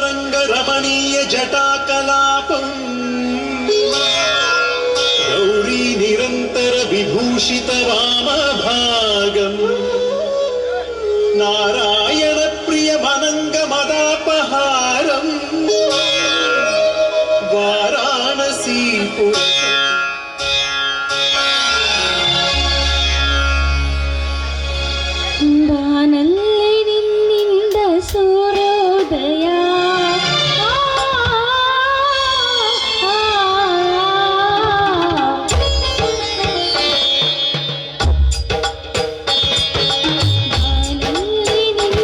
ರಂಗ ರಮಣೀಯ ಜಟಾಕಲಾಪಂ ಗೌರಿ ನಿರಂತರ ವಿಭೂಷಿತ ವಾಮಭಾಗಂ ನಾರಾಯಣ ಪ್ರಿಯ ಮನಂಗ ಮದಾಪಹಾರಂ ವಾರಾಣಸೀಪುರ ಬಾನಲ್ಲಿ ನಿನ್ನಿಂದ ಸೂರ್ಯೋದಯ ಬಾನಲ್ಲಿ ನಿನ್ನಿಂದ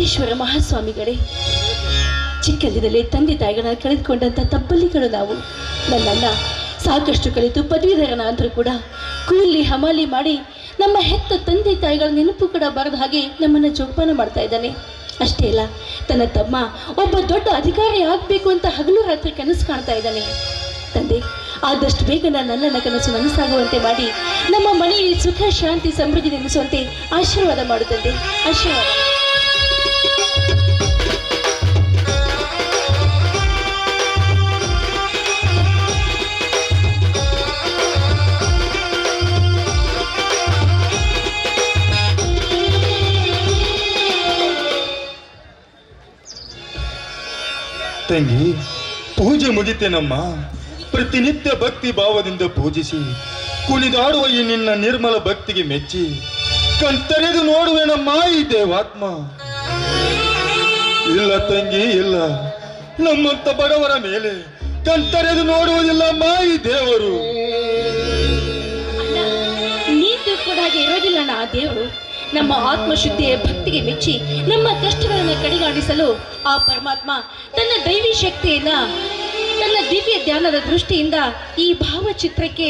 ಸಿದ್ದೇಶ್ವರ ಮಹಾಸ್ವಾಮಿಗಳೇ, ಚಿಕ್ಕಂದಿನಲ್ಲಿ ತಂದೆ ತಾಯಿಗಳನ್ನ ಕಳೆದುಕೊಂಡಂಥ ತಪ್ಪಲಿಗಳು ನಾವು. ನನ್ನಣ್ಣ ಸಾಕಷ್ಟು ಕಲಿತು ಪದವೀಧರನಾದರೂ ಕೂಡ ಕೂಲಿ ಹಮಾಲಿ ಮಾಡಿ ನಮ್ಮ ಹೆತ್ತ ತಂದೆ ತಾಯಿಗಳ ನೆನಪು ಕೂಡ ಬರದ ಹಾಗೆ ನಮ್ಮನ್ನು ಜೋಪಾನ ಮಾಡ್ತಾ ಇದ್ದಾನೆ. ಅಷ್ಟೇ ಅಲ್ಲ, ತನ್ನ ತಮ್ಮ ಒಬ್ಬ ದೊಡ್ಡ ಅಧಿಕಾರಿ ಆಗಬೇಕು ಅಂತ ಹಗಲು ರಾತ್ರಿ ಕನಸು ಕಾಣ್ತಾ ಇದ್ದಾನೆ. ತಂದೆ, ಆದಷ್ಟು ಬೇಗ ನನ್ನ ಕನಸು ನನಸಾಗುವಂತೆ ಮಾಡಿ ನಮ್ಮ ಮನೆಯಲ್ಲಿ ಸುಖ ಶಾಂತಿ ಸಮೃದ್ಧಿ ನೆಲೆಸುವಂತೆ ಆಶೀರ್ವಾದ ಮಾಡುತ್ತಂತೆ. ಆಶೀರ್ವಾದ. ತಂಗಿ, ಪೂಜೆ ಮುಗಿತೇನಮ್ಮ. ಪ್ರತಿನಿತ್ಯ ಭಕ್ತಿ ಭಾವದಿಂದ ಪೂಜಿಸಿ ಕುಣಿದಾಡುವ ಈ ನಿನ್ನ ನಿರ್ಮಲ ಭಕ್ತಿಗೆ ಮೆಚ್ಚಿ ಕಣ್ತೆರೆದು ನೋಡುವೆನಮ್ಮ ಈ ದೇವಾತ್ಮ. ಇಲ್ಲ ತಂಗಿ, ಇಲ್ಲ, ನಮ್ಮಂತ ಬಡವರ ಮೇಲೆ ಕಣ್ತೆರೆದು ನೋಡುವುದಿಲ್ಲಮ್ಮ ಈ ದೇವರು. ನೀತಿ ಕೂಡ ಹಾಗೆ ಇರೋದಿಲ್ಲ ಆ ದೇವರು. ನಮ್ಮ ಆತ್ಮಶುದ್ಧಿಯ ಭಕ್ತಿಗೆ ಮೆಚ್ಚಿ ನಮ್ಮ ಕಷ್ಟಗಳನ್ನು ಕಡಿಗಾಣಿಸಲು ಆ ಪರಮಾತ್ಮ ತನ್ನ ದೈವಿ ಶಕ್ತಿಯಿಂದ, ತನ್ನ ದಿವ್ಯ ಧ್ಯಾನದ ದೃಷ್ಟಿಯಿಂದ ಈ ಭಾವಚಿತ್ರಕ್ಕೆ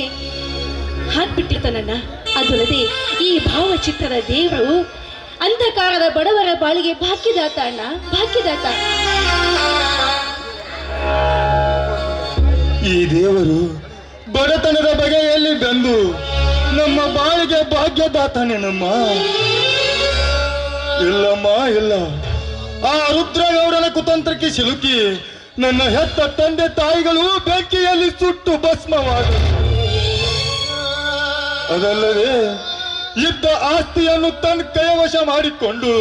ಹಾಕ್ಬಿಟ್ಟಿರ್ತಾನಣ್ಣ. ಅದಲ್ಲದೆ ಈ ಭಾವಚಿತ್ರದ ದೇವರು ಅಂಧಕಾರದ ಬಡವರ ಬಾಳಿಗೆ ಭಾಗ್ಯದಾತ ಅಣ್ಣ, ಭಾಗ್ಯದಾತ. ಈ ದೇವರು ಬಡತನದ ಬಗೆಯಲ್ಲಿ ಬಂದು ನಮ್ಮ ಬಾಳಿಗೆ ಭಾಗ್ಯದಾತನೇನಮ್ಮ. ಇಲ್ಲಮ್ಮ, ಇಲ್ಲ, ಆ ರುದ್ರಗೌಡನ ಕುತಂತ್ರಕ್ಕೆ ಸಿಲುಕಿ ನನ್ನ ಹೆತ್ತ ತಂದೆ ತಾಯಿಗಳು ಬೆಂಕಿಯಲ್ಲಿ ಸುಟ್ಟು ಭಸ್ಮವಾದರು. ಅದಲ್ಲದೆ ಇದ್ದ ಆಸ್ತಿಯನ್ನು ತನ್ನ ಕೈವಶ ಮಾಡಿಕೊಂಡು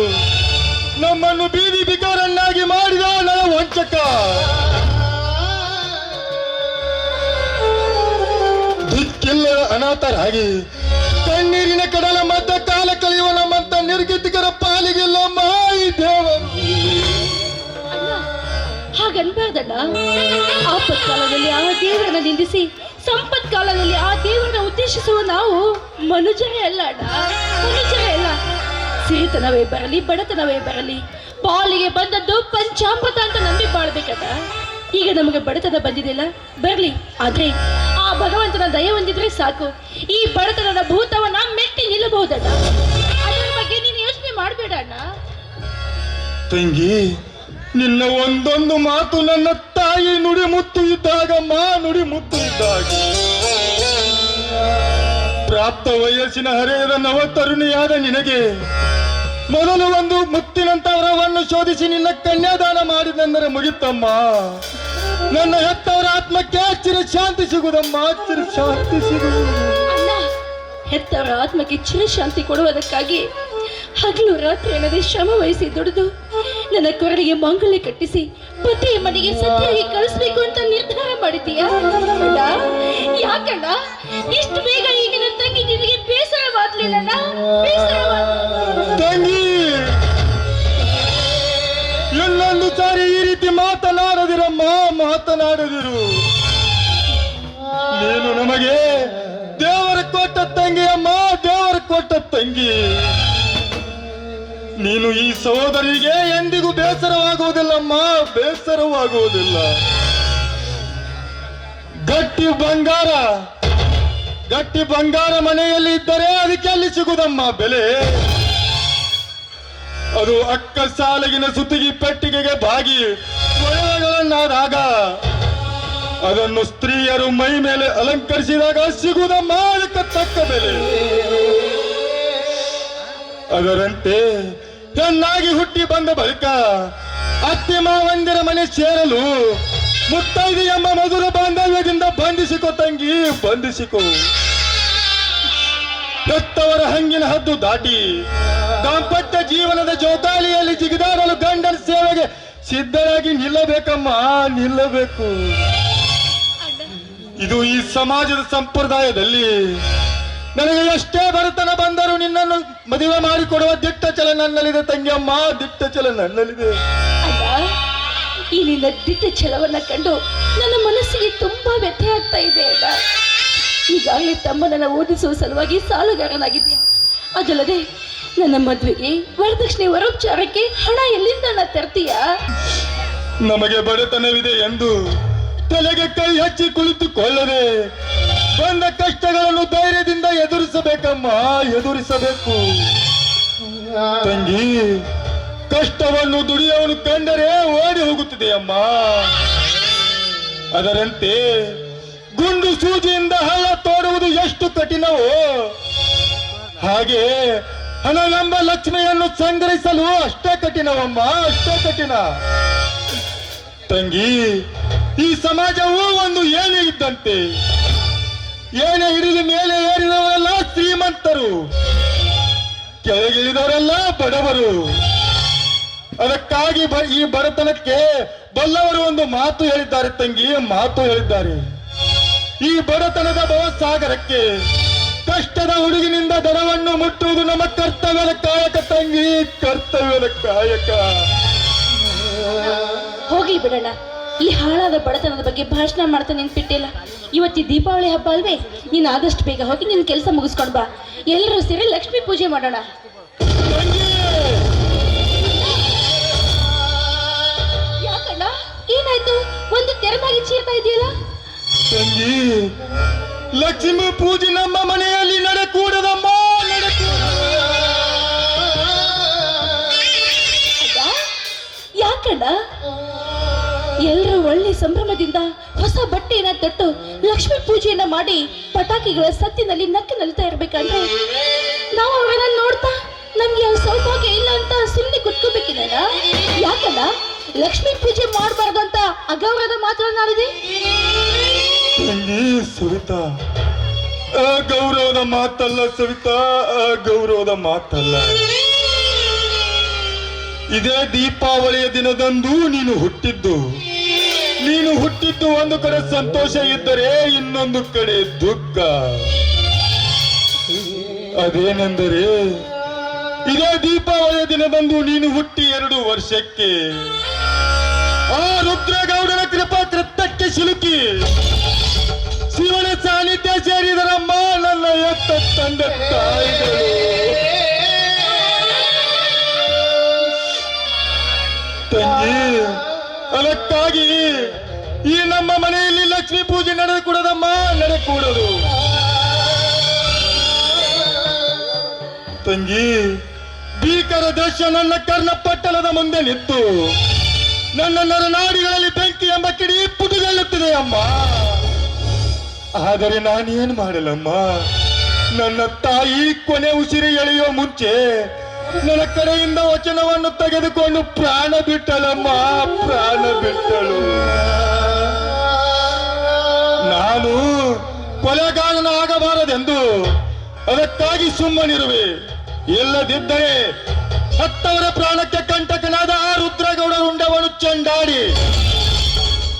ನಮ್ಮನ್ನು ಬೀದಿ ಬಿಕಾರನ್ನಾಗಿ ಮಾಡಿದ ನನ್ನ ವಂಚಕ. ದಿಕ್ಕಿಲ್ಲದ ಅನಾಥರಾಗಿ ಕಣ್ಣೀರಿನ ಕಡಲ ಮಧ್ಯ ಕಾಲ ಕಳೆಯುವ ನಮ್ಮಂತ ನಿರ್ಗತಿಕರ ಪಾಲಿಗೆಲ್ಲ ಮಾಯಿ ದೇವರು. ಹಾಗನ್ಬಾರ್ದಣ್ಣ. ಆಪತ್ಕಾಲದಲ್ಲಿ ಆ ದೇವರನ್ನ ನಿಂದಿಸಿ ಸಂಪತ್ ಕಾಲದಲ್ಲಿ ಆ ದೇವರನ್ನ ಉದ್ದೇಶಿಸುವ ನಾವು ಮನುಜರೇ ಅಲ್ಲ ಅಣ್ಣ, ಮನುಜರೇ ಅಲ್ಲ. ಸಿರಿತನವೇ ಬರಲಿ ಬಡತನವೇ ಬರಲಿ ಪಾಲಿಗೆ ಬಂದದ್ದು ಪಂಚಾಮೃತ ಅಂತ ನಂಬಿ ಬಾಳ್ಬೇಕಣ್ಣ. ಈಗ ನಮಗೆ ಬಡತನ ಬಂದಿದೆಯಲ್ಲ, ಬರಲಿ, ಆದ್ರೆ ಆ ಭಗವಂತನ ದಯ ಹೊಂದಿದ್ರೆ ಸಾಕು. ಈ ಬಡತನದ ಭೂತವನ್ನ ಮೆಟ್ಟಿ ನಿಲ್ಲಬಹುದಣ್ಣ. ಅದರ ಬಗ್ಗೆ ನೀನು ಯೋಚನೆ ಮಾಡಬೇಡ ಅಣ್ಣ. ತಂಗಿ, ನಿನ್ನ ಒಂದೊಂದು ಮಾತು ನನ್ನ ತಾಯಿ ನುಡಿ ಮುತ್ತು ಇದ್ದಾಗ, ನುಡಿ ಮುತ್ತು ಇದ್ದಾಗ, ಪ್ರಾಪ್ತ ವಯಸ್ಸಿನ ಹರೆಯದ ನವ ತರುಣಿಯಾದ ನಿನಗೆ ಮೊದಲು ಒಂದು ಮುತ್ತಿನಂತ ವರವನ್ನು ಶೋಧಿಸಿ ನಿನ್ನ ಕನ್ಯಾದಾನ ಮಾಡಿದೆಂದರೆ ಮುಗಿತಮ್ಮ. ನನ್ನ ಹೆತ್ತವರ ಆತ್ಮಕ್ಕೆ ಚಿರ ಶಾಂತಿ ಸಿಗುವುದಮ್ಮ, ಚಿರ ಶಾಂತಿ ಸಿಗುವುದು. ಅಣ್ಣ, ಹೆತ್ತವರ ಆತ್ಮಕ್ಕೆ ಚಿರಶಾಂತಿ ಕೊಡುವುದಕ್ಕಾಗಿ ಹಗಲು ರಾತ್ರಿ ಅನ್ನದೇ ಶ್ರಮ ವಹಿಸಿ ದುಡಿದು ನನ್ನ ಕೊರಳಿಗೆ ಮಂಗಲೆ ಕಟ್ಟಿಸಿ ಪತಿಯ ಮನೆಗೆ ಸತಿಯಾಗಿ ಕಳಿಸ್ಬೇಕು ಅಂತ ನಿರ್ಧಾರ ಮಾಡಿದ್ದೀಯಾ? ಅಣ್ಣ, ಯಾಕಣ್ಣ ಇಷ್ಟು ಬೇಗ ಈಗ ನನ್ನ ತಂಗಿ ನಿನಗೆ ಬೇಸರವಾಗ್ಲಿಲ್ಲಣ್ಣ? ತಂಗಿ, ಇನ್ನೊಂದು ಸಾರಿ ಈ ರೀತಿ ಮಾತನಾಡದಿರಮ್ಮ, ಮಾತನಾಡದಿರು. ನೀನು ನಮಗೆ ದೇವರ ಕೊಟ್ಟ ತಂಗಿ ಅಮ್ಮ, ದೇವರ ಕೊಟ್ಟ ತಂಗಿ. ನೀನು ಈ ಸಹೋದರಿಗೆ ಎಂದಿಗೂ ಬೇಸರವಾಗುವುದಿಲ್ಲಮ್ಮ, ಬೇಸರವಾಗುವುದಿಲ್ಲ. ಗಟ್ಟಿ ಬಂಗಾರ ಮನೆಯಲ್ಲಿ ಇದ್ದರೆ ಅದಕ್ಕೆ ಅಲ್ಲಿ ಸಿಗುದಮ್ಮ ಬೆಲೆ. ಅದು ಅಕ್ಕ ಸಾಲಗಿನ ಸುತ್ತಿಗೆ ಪೆಟ್ಟಿಗೆಗೆ ಬಾಗಿ ಒಳಗಳನ್ನಾದಾಗ ಅದನ್ನು ಸ್ತ್ರೀಯರು ಮೈ ಮೇಲೆ ಅಲಂಕರಿಸಿದಾಗ ಸಿಗುವುದಮ್ಮ ಅದಕ್ಕೆ ತಕ್ಕ ಬೆಲೆ. ಅದರಂತೆ ಚೆನ್ನಾಗಿ ಹುಟ್ಟಿ ಬಂದ ಬಳಿಕ ಅತ್ತೆ ಮಾವಂದಿರ ಮನೆ ಸೇರಲು ಮುತ್ತೈದೆ ಎಂಬ ಮಧುರ ಬಾಂಧವ್ಯದಿಂದ ಬಂಧಿಸಿಕೊ ತಂಗಿ, ಬಂಧಿಸಿಕೊ. ಹೆತ್ತವರ ಹಂಗಿನ ಹದ್ದು ದಾಟಿ ದಾಂಪತ್ಯ ಜೀವನದ ಜೋತಾಲಿಯಲ್ಲಿ ಜಿಗಿದಾಡಲು ಗಂಡನ ಸೇವೆಗೆ ಸಿದ್ಧರಾಗಿ ನಿಲ್ಲಬೇಕಮ್ಮ, ನಿಲ್ಲಬೇಕು. ಇದು ಈ ಸಮಾಜದ ಸಂಪ್ರದಾಯದಲ್ಲಿ. ನನಗೆ ಎಷ್ಟೇ ಬಡತನ ಬಂದರೂ ನಿನ್ನನ್ನು ಮದುವೆ ಮಾಡಿಕೊಡುವ ದಿಟ್ಟ ಛಲ ನನ್ನಲ್ಲಿದೆ ತಂಗಿಯಮ್ಮ, ದಿಟ್ಟ ಛಲ ನನ್ನಲ್ಲಿದೆ. ಈ ನಿನ್ನ ದಿಟ್ಟ ಛಲವನ್ನ ಕಂಡು ನನ್ನ ಮನಸ್ಸಿಗೆ ತುಂಬಾ ವ್ಯಥೆ ಆಗ್ತಾ ಇದೆ ಅಣ್ಣ. ಈಗಾಗಲೇ ತಮ್ಮನನ್ನ ಓದಿಸುವ ಸಲುವಾಗಿ ಸಾಲಗಾರನಾಗಿದ್ಯಾ, ಅದಲ್ಲದೆ ನನ್ನ ಮದುವೆಗೆ ವರದಕ್ಷಿಣೆ ವರೋಪಚಾರಕ್ಕೆ ಹಣ ಎಲ್ಲಿಂದ ತರ್ತೀಯ? ನಮಗೆ ಬಡತನವಿದೆ ಎಂದು ತಲೆಗೆ ಕೈ ಹಚ್ಚಿ ಕುಳಿತುಕೊಳ್ಳದೆ ಬಂದ ಕಷ್ಟಗಳನ್ನು ಧೈರ್ಯದಿಂದ ಎದುರಿಸಬೇಕಮ್ಮ, ಎದುರಿಸಬೇಕು. ತಂಗಿ, ಕಷ್ಟವನ್ನು ದುಡಿಯವನು ಕಂಡರೆ ಓಡಿ ಹೋಗುತ್ತಿದೆಯಮ್ಮ. ಅದರಂತೆ ಗುಂಡು ಸೂಜಿಯಿಂದ ಹಳ್ಳ ತೋಡುವುದು ಎಷ್ಟು ಕಠಿಣವೋ ಹಾಗೆ ಹಣವೆಂಬ ಲಕ್ಷ್ಮಿಯನ್ನು ಸಂಗ್ರಹಿಸಲು ಅಷ್ಟೇ ಕಠಿಣವಮ್ಮ, ಅಷ್ಟೇ ಕಠಿಣ. ತಂಗಿ, ಈ ಸಮಾಜವು ಒಂದು ಏಣಿ ಇದ್ದಂತೆ. ಏಣೆ ಹಿಡಿದ ಮೇಲೆ ಏರಿದವರೆಲ್ಲ ಶ್ರೀಮಂತರು, ಕೆಳಗಿಳಿದವರೆಲ್ಲ ಬಡವರು. ಅದಕ್ಕಾಗಿ ಈ ಬಡತನಕ್ಕೆ ಬಲ್ಲವರು ಒಂದು ಮಾತು ಹೇಳಿದ್ದಾರೆ ತಂಗಿ, ಮಾತು ಹೇಳಿದ್ದಾರೆ. ಈ ಬಡತನದ ಭವಸಾಗರಕ್ಕೆ ಕಷ್ಟದ ಹುಡುಗಿನಿಂದ ದಡವನ್ನು ಮುಟ್ಟುವುದು ನಮ್ಮ ಕರ್ತವ್ಯದ ಕಾಯಕ ತಂಗಿ, ಕರ್ತವ್ಯದ ಕಾಯಕ. ಹೋಗ್ಲಿ ಬಿಡೋಣ, ಈ ಹಾಳಾದ ಬಡತನದ ಬಗ್ಗೆ ಭಾಷಣ ಮಾಡ್ತಾ ನಿಂತ್ಬಿಟ್ಟಿಲ್ಲ. ಇವತ್ತಿ ದೀಪಾವಳಿ ಹಬ್ಬ ಅಲ್ವೇ? ನೀನು ಆದಷ್ಟು ಬೇಗ ಹೋಗಿ ನಿನ್ನ ಕೆಲಸ ಮುಗಿಸ್ಕೊಂಡು ಬಾ. ಎಲ್ಲರೂ ಸೇರಿ ಲಕ್ಷ್ಮೀ ಪೂಜೆ ಮಾಡೋಣ. ಯಾಕಣ್ಣ, ಏನಾಯ್ತು? ಒಂದು ತೆರೆದಾಗಿ ಚೀರ್ತಾ ಇದೆಯಲ್ಲ? ತಂಗಿ, ಲಕ್ಷ್ಮೀ ಪೂಜೆ ನಮ್ಮ ಮನೆಯಲ್ಲಿ ನಡೆಕೂಡದಮ್ಮ, ಯಾಕಣ್ಣ? ಎಲ್ಲರೂ ಒಳ್ಳೆ ಸಂಭ್ರಮದಿಂದ ಹೊಸ ಬಟ್ಟೆಯನ್ನ ತೊಟ್ಟು ಲಕ್ಷ್ಮೀ ಪೂಜೆಯನ್ನ ಮಾಡಿ ಪಟಾಕಿಗಳ ಸತ್ತಿನಲ್ಲಿ ನಕ್ಕು ನಲ್ತಾ ಇರ್ಬೇಕಂದ್ರೆ ನಾವು ಅವರನ್ನ ನೋಡ್ತಾ ನಮ್ಗೆ ಯಾವ ಸೌಭಾಗ್ಯ ಇಲ್ಲ ಅಂತ ಸುಮ್ಮನೆ ಕುತ್ಕೋಬೇಕಿಲ್ಲ? ಯಾಕಣ್ಣ ಲಕ್ಷ್ಮೀ ಪೂಜೆ ಮಾಡಬಾರ್ದು ಅಂತ ಅಗೌರವದ ಮಾತನಾಡಿದೆ? ಸವಿತಾ, ಅಗೌರವದ ಮಾತಲ್ಲ ಸವಿತಾ, ಅಗೌರವದ ಮಾತಲ್ಲ. ಇದೇ ದೀಪಾವಳಿಯ ದಿನದಂದು ನೀನು ಹುಟ್ಟಿದ್ದು ಒಂದು ಕಡೆ ಸಂತೋಷ ಇದ್ದರೆ ಇನ್ನೊಂದು ಕಡೆ ದುಃಖ. ಅದೇನೆಂದರೆ ಇದೇ ದೀಪಾವಳಿಯ ದಿನದಂದು ನೀನು ಹುಟ್ಟಿ 2 ವರ್ಷಕ್ಕೆ ಆ ರುದ್ರಗೌಡನ ಕೃಪಾ ಕೃತ್ಯಕ್ಕೆ ಸಿಲುಕಿ ಶಿವನ ಸಾನ್ನಿಧ್ಯ ಸೇರಿದರಮ್ಮ ನನ್ನ ಎತ್ತ ತಂದೆ ತಾಯಿಗಳು. ತಂಗಿ, ಅದಕ್ಕಾಗಿ ಈ ನಮ್ಮ ಮನೆಯಲ್ಲಿ ಲಕ್ಷ್ಮೀ ಪೂಜೆ ನಡೆದುಕೊಡದಮ್ಮ, ನಡೆಕೂಡದು. ತಂಗಿ, ಭೀಕರ ದೃಶ್ಯ ನನ್ನ ಕರ್ಣಪಟ್ಟಣದ ಮುಂದೆ ನಿಂತು ನನ್ನ ನರನಾಡಿಗಳಲ್ಲಿ ಬೆಂಕಿ ಎಂಬ ಕಿಡಿ ಪುಟುಗೆಲ್ಲುತ್ತಿದೆ ಅಮ್ಮ. ಆದರೆ ನಾನೇನು ಮಾಡಲಮ್ಮ? ನನ್ನ ತಾಯಿ ಕೊನೆ ಉಸಿರು ಎಳೆಯುವ ಮುಂಚೆ ನನ್ನ ಕಡೆಯಿಂದ ವಚನವನ್ನು ತೆಗೆದುಕೊಂಡು ಪ್ರಾಣ ಬಿಟ್ಟಳಮ್ಮ, ಪ್ರಾಣ ಬಿಟ್ಟಳು. ನಾನು ಕೊಲೆಗಾರನ ಆಗಬಾರದೆಂದು ಅದಕ್ಕಾಗಿ ಸುಮ್ಮನಿರುವೆ. ಇಲ್ಲದಿದ್ದರೆ ಹತ್ತವರ ಪ್ರಾಣಕ್ಕೆ ಕಂಟಕನಾದ ಆ ರುದ್ರಗೌಡ ಉಂಡವನು ಚಂಡಾಡಿ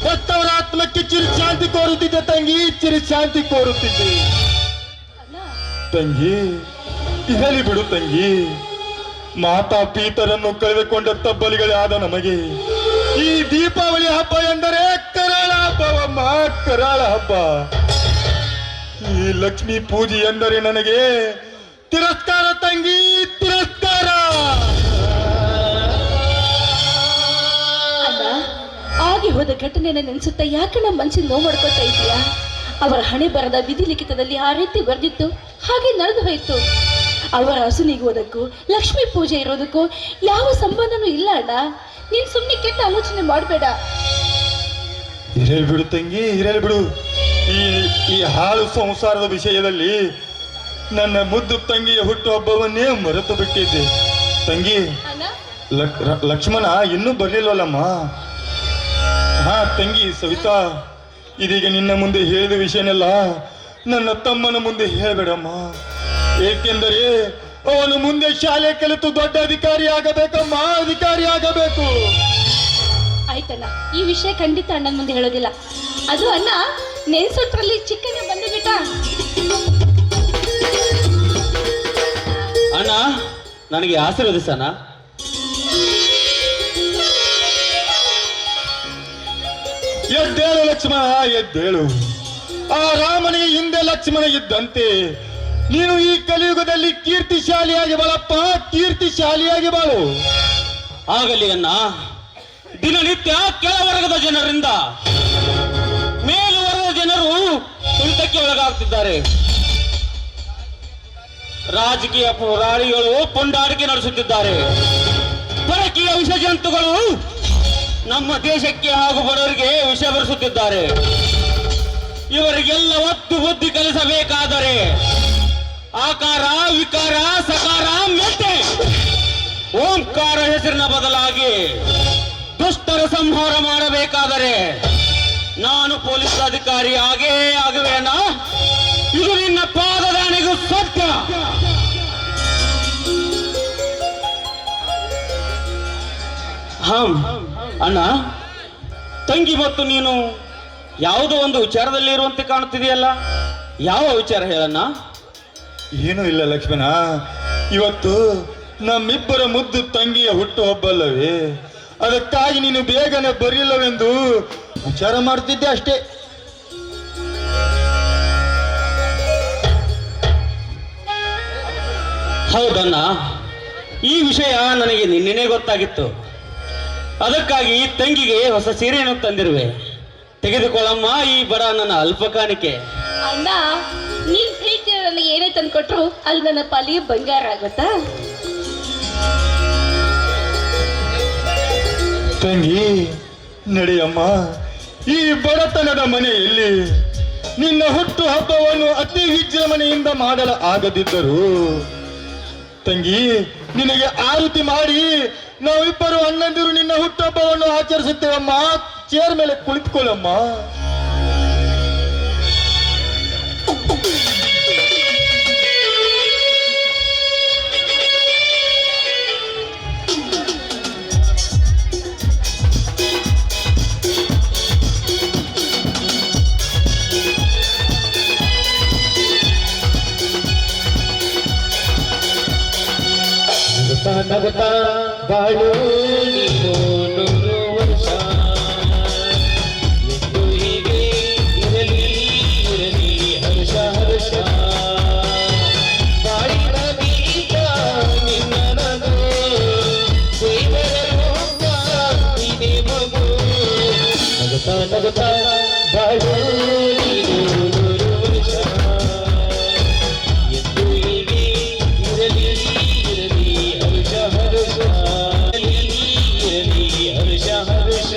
ಹತ್ತವರ ಆತ್ಮಕ್ಕೆ ಚಿರಶಾಂತಿ ಕೋರುತ್ತಿದ್ದೆ ತಂಗಿ, ಚಿರಶಾಂತಿ ಕೋರುತ್ತಿದ್ದೆ. ತಂಗಿ, ಹೇಳಿ ಬಿಡು ತಂಗಿ. ಮಾತಾ ಪೀತರನ್ನು ಕಳೆದುಕೊಂಡ ತಬ್ಬಲಿಗಳೇ ಆದ ನಮಗೆ ಈ ದೀಪಾವಳಿ ಹಬ್ಬ ಎಂದರೆ ಕರಾಳ ಹಬ್ಬವಮ್ಮ, ಕರಾಳ ಹಬ್ಬ. ಈ ಲಕ್ಷ್ಮೀ ಪೂಜೆ ಎಂದರೆ ನನಗೆ ತಿರಸ್ಕಾರ ತಂಗಿ, ತಿರಸ್ಕಾರ. ಅಣ್ಣ, ಆಗಿ ಹೋದ ಘಟನೆಯನ್ನು ನೆನೆಸುತ್ತಾ ಯಾಕಣ್ಣ ಮನಸ್ಸಿನ ನೋವು ಮಾಡ್ಕೊತಾ ಇದೀಯಾ? ಅವರ ಹಣೆ ಬರದ ವಿಧಿ ಲಿಖಿತದಲ್ಲಿ ಆ ರೀತಿ ಬರೆದಿತ್ತು, ಹಾಗೆ ನಡೆದು ಹೋಯ್ತು. ಅವರ ಹಸುನಿಗೋದಕ್ಕೂ ಲಕ್ಷ್ಮೀ ಪೂಜೆ ಇರೋದಕ್ಕೂ ಯಾವ ಸಂಬಂಧನೂ ಇಲ್ಲ ಅಣ್ಣ. ನೀನ್ ಸುಮ್ಮನೆ ಕೆಟ್ಟ ಆಲೋಚನೆ ಮಾಡಬೇಡ. ಇರಲಿ ಬಿಡು ತಂಗಿ, ಇರಲಿ ಬಿಡು. ಈ ಹಾಳು ಸಂಸಾರದ ವಿಷಯದಲ್ಲಿ ನನ್ನ ಮುದ್ದು ತಂಗಿಯ ಹುಟ್ಟುಹಬ್ಬವನ್ನೇ ಮರೆತು ಬಿಟ್ಟಿದ್ದೆ ತಂಗಿ. ಲಕ್ಷ್ಮಣ ಇನ್ನೂ ಬರ್ಲಿಲ್ವಲ್ಲಮ್ಮ? ಹಾ ತಂಗಿ ಸವಿತಾ, ಇದೀಗ ನಿನ್ನ ಮುಂದೆ ಹೇಳಿದ ವಿಷಯನೆಲ್ಲ ನನ್ನ ತಮ್ಮನ ಮುಂದೆ ಹೇಳಬೇಡಮ್ಮ. ಏಕೆಂದರೆ ಅವನು ಮುಂದೆ ಶಾಲೆ ಕಲಿತು ದೊಡ್ಡ ಅಧಿಕಾರಿ ಆಗಬೇಕಮ್ಮ, ಅಧಿಕಾರಿ ಆಗಬೇಕು. ಆಯ್ತಣ್ಣ, ಈ ವಿಷಯ ಖಂಡಿತ ಅಣ್ಣನ ಮುಂದೆ ಹೇಳೋದಿಲ್ಲ. ಅದು ಅಣ್ಣ ನೆನ್ಸೊಟ್ರಲ್ಲಿ ಚಿಕ್ಕನೆ ಬಂದು ಬಿಟ್ಟ. ಅಣ್ಣ, ನನಗೆ ಆಶೀರ್ವದಿಸಣ್ಣ. ಎದ್ದೇಳು ಲಕ್ಷ್ಮಣ, ಎದ್ದೇಳು. ಆ ರಾಮನಿಗೆ ಹಿಂದೆ ಲಕ್ಷ್ಮಣ ಇದ್ದಂತೆ ನೀನು ಈ ಕಲಿಯುಗದಲ್ಲಿ ಕೀರ್ತಿಶಾಲಿಯಾಗಿ ಬಾಳಪ್ಪ, ಕೀರ್ತಿಶಾಲಿಯಾಗಿ ಬಾಳು. ಆಗಲಿ ಅಣ್ಣ. ದಿನನಿತ್ಯ ಕೆಳವರ್ಗದ ಜನರಿಂದ ಮೇಲುವರ್ಗದ ಜನರು ತುಳಿತಕ್ಕೆ ಒಳಗಾಗ್ತಿದ್ದಾರೆ. ರಾಜಕೀಯ ಪುರಾಣಿಗಳು ಪುಂಡಾಟಿಕೆ ನಡೆಸುತ್ತಿದ್ದಾರೆ. ಪರಕೀಯ ವಿಷ ಜಂತುಗಳು ನಮ್ಮ ದೇಶಕ್ಕೆ ಹಾಗೂ ಬಡವರಿಗೆ ವಿಷ ಬರೆಸುತ್ತಿದ್ದಾರೆ. ಇವರಿಗೆಲ್ಲ ಒತ್ತು ಬುದ್ಧಿ ಕಲಿಸಬೇಕಾದರೆ ಆಕಾರ, ವಿಕಾರ, ಸಕಾರ, ಮೆಟ್ಟೆ, ಓಂಕಾರ ಹೆಸರಿನ ಬದಲಾಗಿ ದುಷ್ಟರ ಸಂಹಾರ ಮಾಡಬೇಕಾದರೆ ನಾನು ಪೊಲೀಸ್ ಅಧಿಕಾರಿ ಆಗೇ ಆಗುವೇನ? ಇದು ನಿನ್ನ ಪಾದದಾಣಿಗೂ ಸತ್ಯ. ಅಣ್ಣ, ತಂಗಿ ಮತ್ತು ನೀನು ಯಾವುದೋ ಒಂದು ವಿಚಾರದಲ್ಲಿ ಇರುವಂತೆ ಕಾಣುತ್ತಿದೆಯಲ್ಲ, ಯಾವ ವಿಚಾರ ಹೇಳಣ್ಣ? ಏನೂ ಇಲ್ಲ ಲಕ್ಷ್ಮಣ, ಇವತ್ತು ನಮ್ಮಿಬ್ಬರ ಮುದ್ದು ತಂಗಿಯ ಹುಟ್ಟು ಹಬ್ಬಲ್ಲವೇ, ಅದಕ್ಕಾಗಿ ನೀನು ಬೇಗನೆ ಬರಲಿಲ್ಲವೆಂದು ವಿಚಾರ ಮಾಡ್ತಿದ್ದೆ ಅಷ್ಟೇ. ಹೌದಣ್ಣ, ಈ ವಿಷಯ ನನಗೆ ನಿನ್ನೆನೇ ಗೊತ್ತಾಗಿತ್ತು. ಅದಕ್ಕಾಗಿ ತಂಗಿಗೆ ಹೊಸ ಸೀರೆಯನ್ನು ತಂದಿರುವೆ. ತೆಗೆದುಕೊಳ್ಳಮ್ಮ ಈ ಬಡ ನನ್ನ ಅಲ್ಪ ಕಾಣಿಕೆ. ಅಣ್ಣ, ನೀನ್ ಪ್ರೀತಿ ನನಗೆ ಏನೇ ತಂದ್ಕೊಟ್ರು ಅದು ನನ್ನ ಪಾಲಿಗೆ ಬಂಗಾರ ಆಗುತ್ತಾ? ತಂಗಿ ನಡೆಯಮ್ಮ, ಈ ಬಡತನದ ಮನೆಯಲ್ಲಿ ನಿನ್ನ ಹುಟ್ಟು ಹಬ್ಬವನ್ನು ಅತಿ ವಿಜೃಂಭಣೆಯಿಂದ ಮಾಡಲು ಆಗದಿದ್ದರು ತಂಗಿ, ನಿನಗೆ ಆರತಿ ಮಾಡಿ ನಾವಿಬ್ಬರು ಅಣ್ಣಂದಿರು ನಿನ್ನ ಹುಟ್ಟುಹಬ್ಬವನ್ನು ಆಚರಿಸುತ್ತೇವಮ್ಮ. ಚೇರ್ ಮೇಲೆ ಕುಳಿತುಕೊಳ್ಳಮ್ಮ. ನಗುತ್ತಾ ಬಾಳು ನೀನು ನೂರು ವರ್ಷ, ಎಂದು ಹೀಗೆ ಇರಲಿ ಇರಲಿ ಹರ್ಷ ಹರ್ಷ. ಬಾಳಿನ ಬೀಗ ನಿನ್ನ ನಗು, ದೇವರ ರೂಪ ನೀನೇ ಮಗು. ನಗುತ್ತಾ ಬಾಳು ನೀನು ನೂರು ವರ್ಷ, ಎಂದು ಹೀಗೆ ಇರಲಿ ಇರಲಿ ಹರ್ಷ ಹರ್ಷ. ಹರ್ಷ ಹರ್ಷ.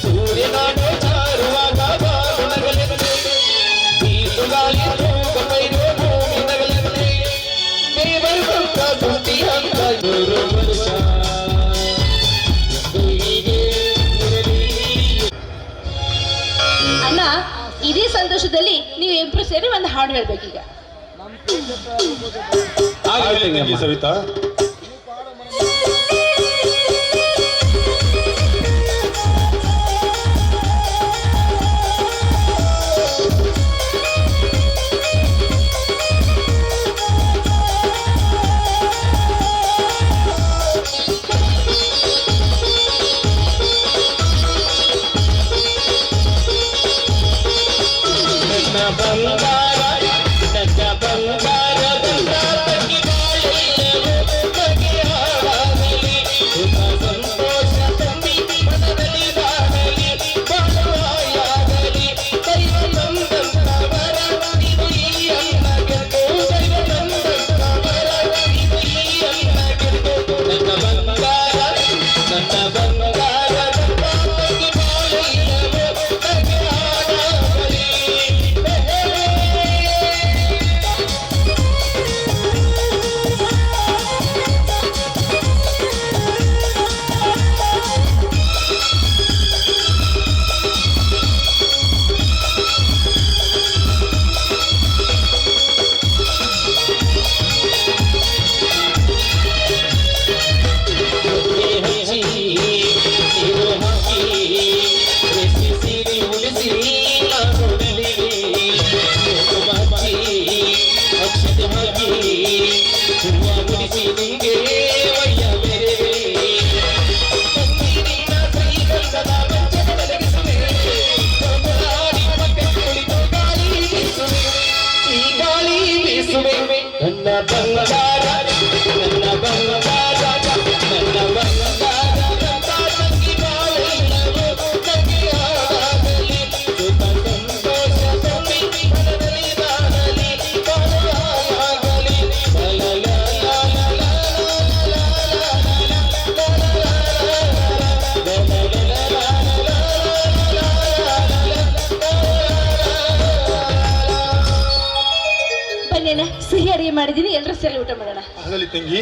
ಸೂರ್ಯನಾಡ ಚಾರುವಾಗ ಬಾರುಣಗಲೆಂದೆ, ಬೀಸುಗಾಲಿ ತೂಕಮೈದು ಭೂಮಿ ನಗಲೆಂದೆ, ದೇವರು ಬಂದ ಸುದ್ದಿ ಅಂತ ನೂರು ವರ್ಷ. ಅಣ್ಣ, ಇದೇ ಸಂತೋಷದಲ್ಲಿ ನೀವು ಇಬ್ರು ಸೇರಿ ಒಂದು ಹಾಡು ಹೇಳ್ಬೇಕೀಗ. ಆಗಲಿ ತಂಗಿ ಸವಿತಾ. ಬನ್ನಿ ಅಣ್ಣ, ಸಿಹಿ ಅಡಿಗೆ ಮಾಡಿದ್ದೀನಿ, ಎಲ್ಲರೂ ಸೇರಿ ಊಟ ಮಾಡೋಣ. ಆಗಲಿ ತಂಗಿ.